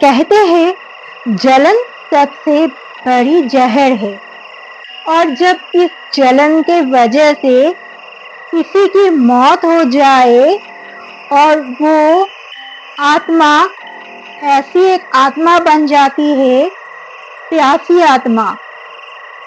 कहते हैं जलन सबसे बड़ी जहर है, और जब इस जलन के वजह से किसी की मौत हो जाए और वो आत्मा ऐसी एक आत्मा बन जाती है, प्यासी आत्मा।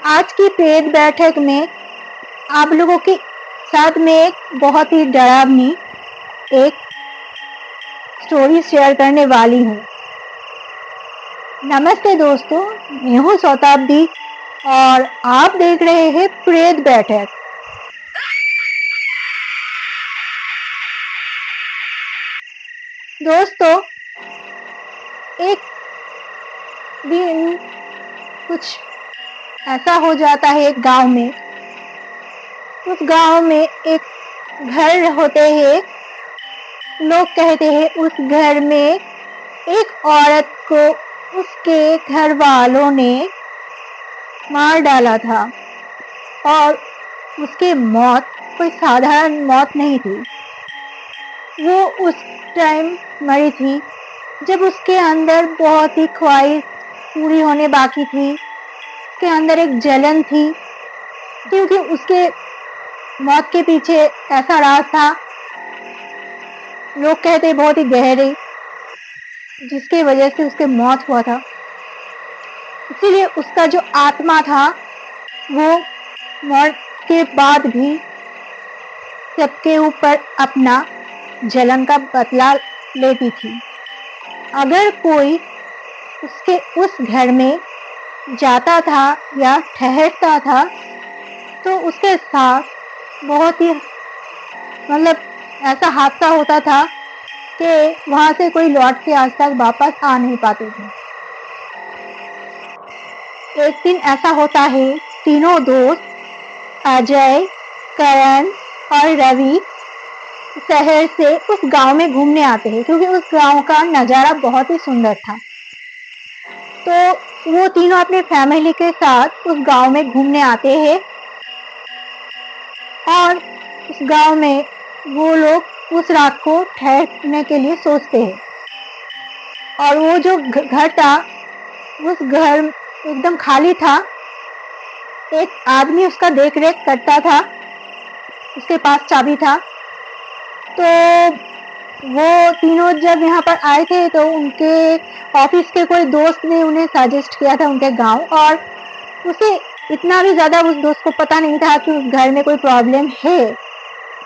आज की प्रेत बैठक में आप लोगों के साथ में एक बहुत ही डरावनी एक स्टोरी शेयर करने वाली हूँ। नमस्ते दोस्तों, मैं हूँ शताब्दी और आप देख रहे हैं प्रेत बैठक। दोस्तों, एक दिन कुछ ऐसा हो जाता है एक गांव में। उस गांव में एक घर होते हैं। लोग कहते हैं उस घर में एक औरत को उसके घर वालों ने मार डाला था, और उसकी मौत कोई साधारण मौत नहीं थी। वो उस टाइम मरी थी जब उसके अंदर बहुत ही ख्वाहिश पूरी होने बाकी थी। उसके अंदर एक जलन थी, क्योंकि उसके मौत के पीछे ऐसा राज था, लोग कहते बहुत ही गहरे, जिसकी वजह से उसके मौत हुआ था। इसीलिए उसका जो आत्मा था वो मौत के बाद भी सबके ऊपर अपना जलन का बदला लेती थी। अगर कोई उसके उस घर में जाता था या ठहरता था तो उसके साथ बहुत ही ऐसा हादसा होता था कि वहां से कोई लौट के आज तक वापस आ नहीं पाते थे। एक दिन ऐसा होता है, तीनों दोस्त अजय, करण और रवि शहर से उस गांव में घूमने आते हैं, क्योंकि उस गांव का नज़ारा बहुत ही सुंदर था। तो वो तीनों अपने फैमिली के साथ उस गांव में घूमने आते हैं, और उस गांव में वो लोग उस रात को ठहरने के लिए सोचते हैं। और वो जो घर था, उस घर एकदम खाली था। एक आदमी उसका देख रेख करता था, उसके पास चाबी था। तो वो तीनों जब यहाँ पर आए थे तो उनके ऑफिस के कोई दोस्त ने उन्हें सजेस्ट किया था उनके गांव, और उसे इतना भी ज़्यादा उस दोस्त को पता नहीं था कि उस घर में कोई प्रॉब्लम है।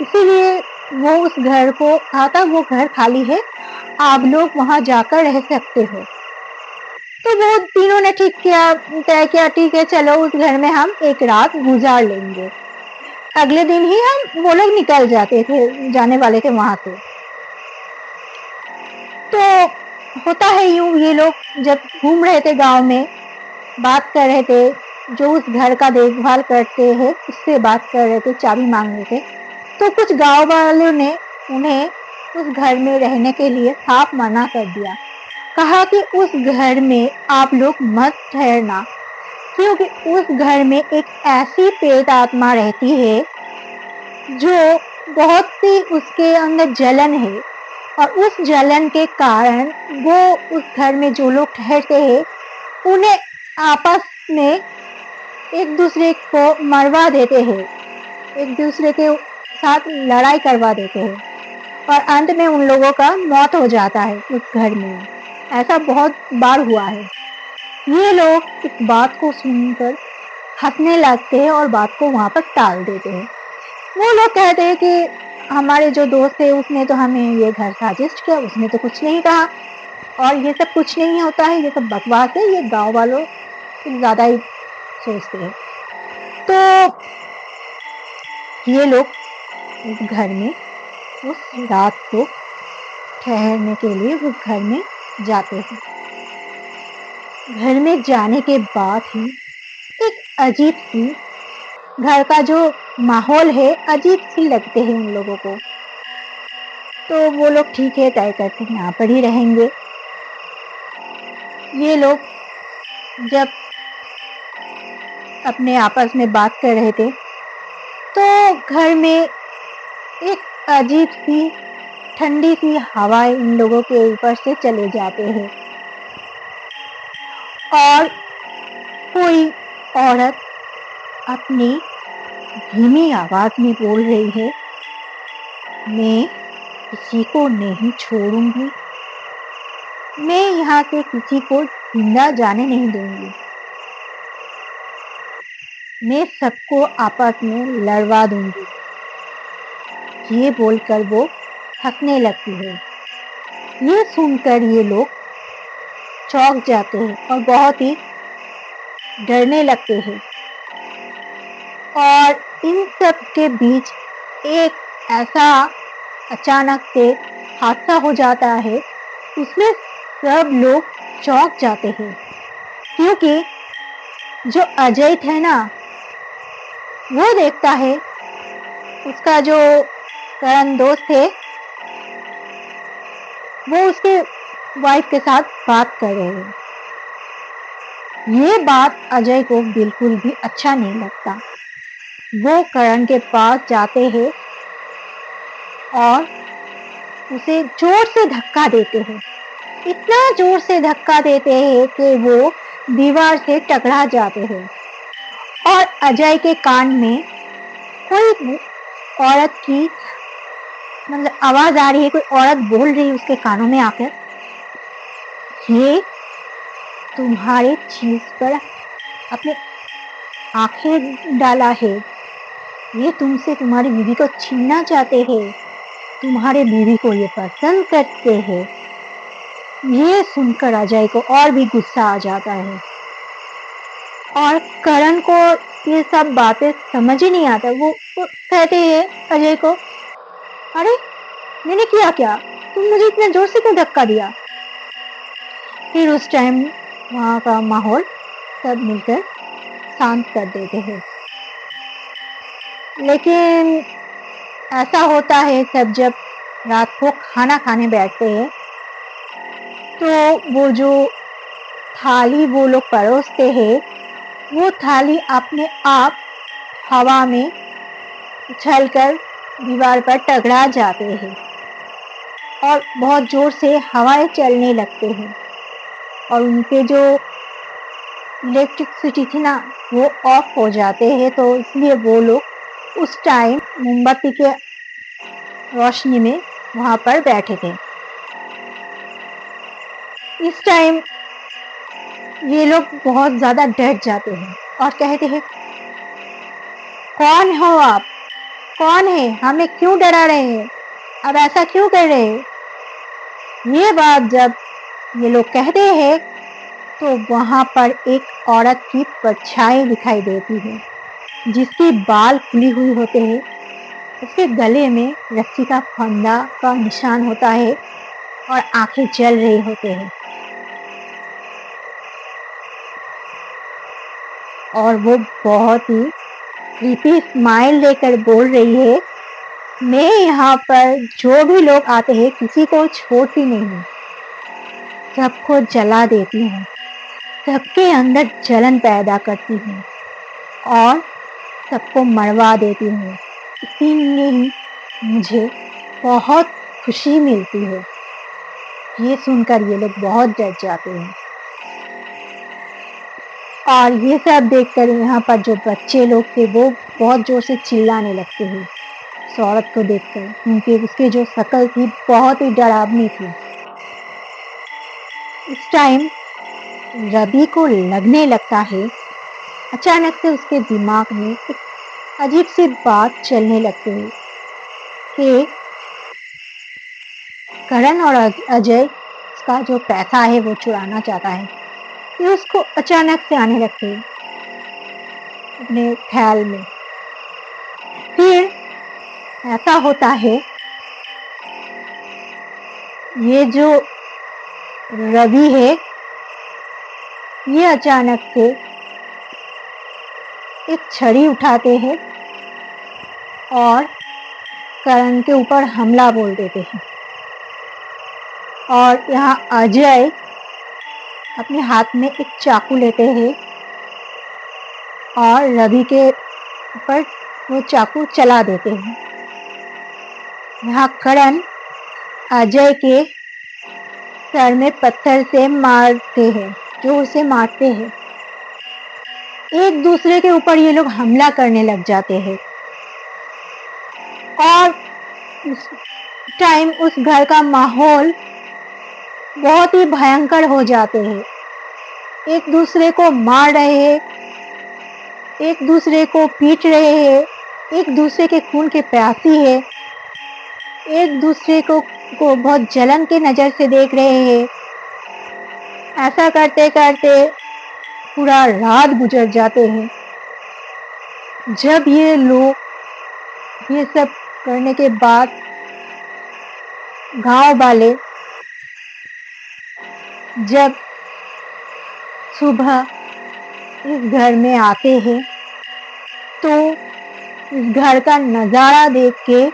इसीलिए वो उस घर को कहा था वो घर खाली है, आप लोग वहाँ जाकर रह सकते हो। तो वो तीनों ने ठीक किया, तय किया, ठीक है चलो उस घर में हम एक रात गुजार लेंगे। अगले दिन ही वो लोग निकल जाने वाले थे वहां से। तो होता है यूं, ये लोग जब घूम रहे थे गांव में, बात कर रहे थे, जो उस घर का देखभाल करते हैं उससे बात कर रहे थे, चाबी मांग रहे थे। तो कुछ गांव वालों ने उन्हें उस घर में रहने के लिए साफ मना कर दिया। कहा कि उस घर में आप लोग मत ठहरना, क्योंकि उस घर में एक ऐसी प्रेत आत्मा रहती है जो बहुत सी उसके अंदर जलन है, और उस जलन के कारण वो उस घर में जो लोग ठहरते हैं उन्हें आपस में एक दूसरे को मरवा देते हैं, एक दूसरे के साथ लड़ाई करवा देते हैं, और अंत में उन लोगों का मौत हो जाता है उस घर में। ऐसा बहुत बार हुआ है। ये लोग इस बात को सुनकर हंसने लगते हैं और बात को वहां पर टाल देते हैं। वो लोग कहते हैं कि हमारे जो दोस्त है उसने तो हमें ये घर सजेस्ट किया, उसने तो कुछ नहीं कहा, और ये सब कुछ नहीं होता है, ये सब बकवास है, ये गांव वालों कुछ ज्यादा ही सोचते हैं। तो ये लोग उस घर में उस रात को ठहरने के लिए उस घर में जाते हैं। घर में जाने के बाद ही एक अजीब सी, घर का जो माहौल है अजीब सी लगते हैं उन लोगों को। तो वो लोग ठीक है, तय करते हैं यहाँ पर ही रहेंगे। ये लोग जब अपने आपस में बात कर रहे थे तो घर में एक अजीब सी ठंडी सी हवा इन लोगों के ऊपर से चले जाते हैं। और कोई औरत अपनी धीमी आवाज में बोल रही है, मैं किसी को नहीं छोड़ूंगी, मैं यहाँ से किसी को जिंदा जाने नहीं दूंगी, मैं सबको आपस में लड़वा दूंगी। ये बोलकर वो हंसने लगती है। ये सुनकर ये लोग चौंक जाते हैं और बहुत ही डरने लगते हैं। और इन सब के बीच एक ऐसा अचानक से हादसा हो जाता है, उसमें सब लोग चौंक जाते हैं, क्योंकि जो अजय थे ना, वो देखता है उसका जो करण दोस्त थे वो उसके वाइफ के साथ बात कर रहे हैं। ये बात अजय को बिल्कुल भी अच्छा नहीं लगता। वो करण के पास जाते हैं और उसे जोर से धक्का देते हैं। इतना जोर से धक्का देते हैं कि वो दीवार से टकरा जाते हैं और अजय के कान में कोई औरत की मतलब आवाज आ रही है, कोई औरत बोल रही है उसके कानों में आकर, ये तुम्हारे चीज पर अपने आंखें डाला है, ये तुमसे तुम्हारी बीवी को छीनना चाहते हैं, तुम्हारे बीवी को ये पसंद करते हैं। ये सुनकर अजय को और भी गुस्सा आ जाता है और करण को ये सब बातें समझ ही नहीं आता। वो कहते हैं अजय को, अरे मैंने किया क्या, तुम मुझे इतना जोर से क्यों धक्का दिया। फिर उस टाइम वहाँ का माहौल सब मिलकर शांत कर देते हैं। लेकिन ऐसा होता है सब जब रात को खाना खाने बैठते हैं तो वो जो थाली वो लोग परोसते हैं, वो थाली अपने आप हवा में उछलकर दीवार पर टकरा जाते हैं और बहुत जोर से हवाएं चलने लगते हैं और उनके जो इलेक्ट्रिसिटी थी ना वो ऑफ हो जाते हैं। तो इसलिए वो लोग उस टाइम मोमबत्ती के रोशनी में वहां पर बैठे थे। इस टाइम ये लोग बहुत ज्यादा डर जाते हैं और कहते हैं, कौन हो आप, कौन है, हमें क्यों डरा रहे हैं, अब ऐसा क्यों कर रहे हैं। ये बात जब ये लोग कहते हैं तो वहां पर एक औरत की परछाई दिखाई देती है, जिसके बाल खुली हुई होते हैं, उसके गले में रस्सी का फंदा का निशान होता है और आंखें जल रही होते हैं और वो बहुत ही क्रीपी स्माइल लेकर बोल रही है, मैं यहाँ पर जो भी लोग आते हैं किसी को छोड़ती नहीं, सबको जला देती हूँ, सबके अंदर जलन पैदा करती हूँ और सबको मरवा देती हूँ। इसीलिए ही मुझे बहुत खुशी मिलती है। ये सुनकर ये लोग बहुत डर जाते हैं और ये सब देखकर यहाँ पर जो बच्चे लोग थे वो बहुत जोर से चिल्लाने लगते हैं उस औरत को देखकर, क्योंकि उसकी जो शक्ल थी बहुत ही डरावनी थी। इस टाइम रवि को लगने लगता है, अचानक से उसके दिमाग में एक अजीब सी बात चलने लगती है कि करण और अजय उसका जो पैसा है वो चुराना चाहता है। ये उसको अचानक से आने लगते हैं अपने ख्याल में। फिर ऐसा होता है, ये जो रवि है ये अचानक से एक छड़ी उठाते हैं और करण के ऊपर हमला बोल देते हैं और यहाँ अजय अपने हाथ में एक चाकू लेते हैं और रवि के ऊपर वो चाकू चला देते हैं। यहाँ करण अजय के सर में पत्थर से मारते हैं, जो उसे मारते हैं। एक दूसरे के ऊपर ये लोग हमला करने लग जाते हैं और उस टाइम उस घर का माहौल बहुत ही भयंकर हो जाते हैं। एक दूसरे को मार रहे हैं, एक दूसरे को पीट रहे हैं, एक दूसरे के खून के प्यासी है, एक दूसरे को बहुत जलन के नज़र से देख रहे हैं। ऐसा करते करते पूरा रात गुजर जाते हैं। जब ये लोग ये सब करने के बाद गांव वाले जब सुबह इस घर में आते हैं तो इस घर का नज़ारा देख के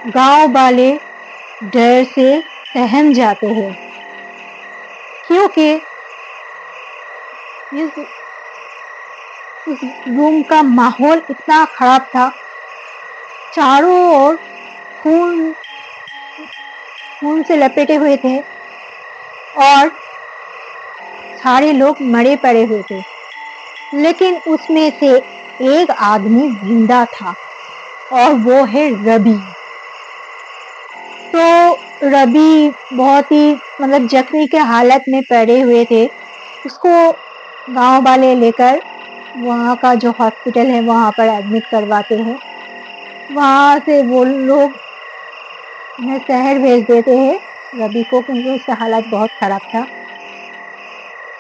गांव वाले डर से सहम जाते हैं, क्योंकि उस रूम का माहौल इतना खराब था। चारों ओर खून से लपेटे हुए थे और सारे लोग मरे पड़े हुए थे, लेकिन उसमें से एक आदमी जिंदा था और वो है रवि। तो रवि बहुत ही जख्मी के हालत में पड़े हुए थे। उसको गांव वाले लेकर वहाँ का जो हॉस्पिटल है वहाँ पर एडमिट करवाते हैं। वहाँ से वो लोग उन्हें शहर भेज देते हैं रवि को, क्योंकि उसका हालत बहुत ख़राब था।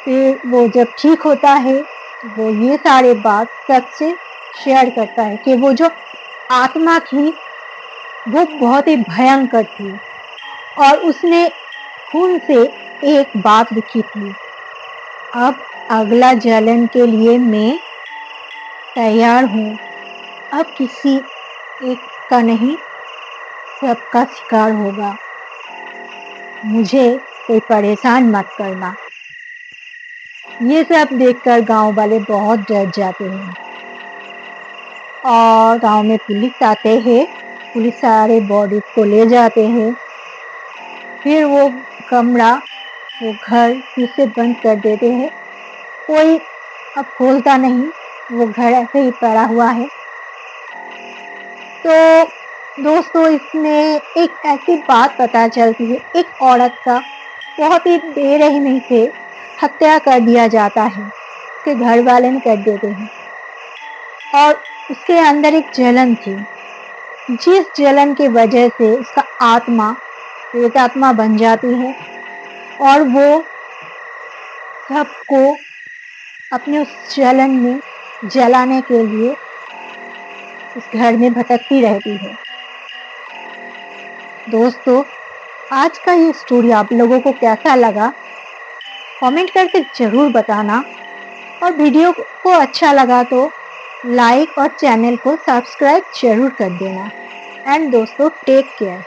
फिर वो जब ठीक होता है तो वो ये सारे बात सबसे शेयर करता है कि वो जो आत्मा थी वो बहुत ही भयंकर थी और उसने खून से एक बात लिखी थी, अब अगला जलन के लिए मैं तैयार हूँ। अब किसी एक का नहीं, सबका शिकार होगा। मुझे कोई परेशान मत करना। ये सब देखकर गांव वाले बहुत डर जाते हैं और गांव में पुलिस आते हैं। पुलिस सारे बॉडी को ले जाते हैं। फिर वो कमरा, वो घर फिर से बंद कर देते हैं। कोई अब खोलता नहीं, वो घर ऐसे ही पड़ा हुआ है। तो दोस्तों, इसमें एक ऐसी बात पता चलती है, एक औरत का बहुत ही बेरहमी से हत्या कर दिया जाता है। उसके घर वाले ने कर देते हैं और उसके अंदर एक जलन थी, जिस जलन की वजह से उसका आत्मा प्रेतात्मा बन जाती है और वो सबको अपने उस जलन में जलाने के लिए उस घर में भटकती रहती है। दोस्तों, आज का ये स्टोरी आप लोगों को कैसा लगा कमेंट करके ज़रूर बताना, और वीडियो को अच्छा लगा तो लाइक और चैनल को सब्सक्राइब जरूर कर देना। एंड दोस्तों, टेक केयर।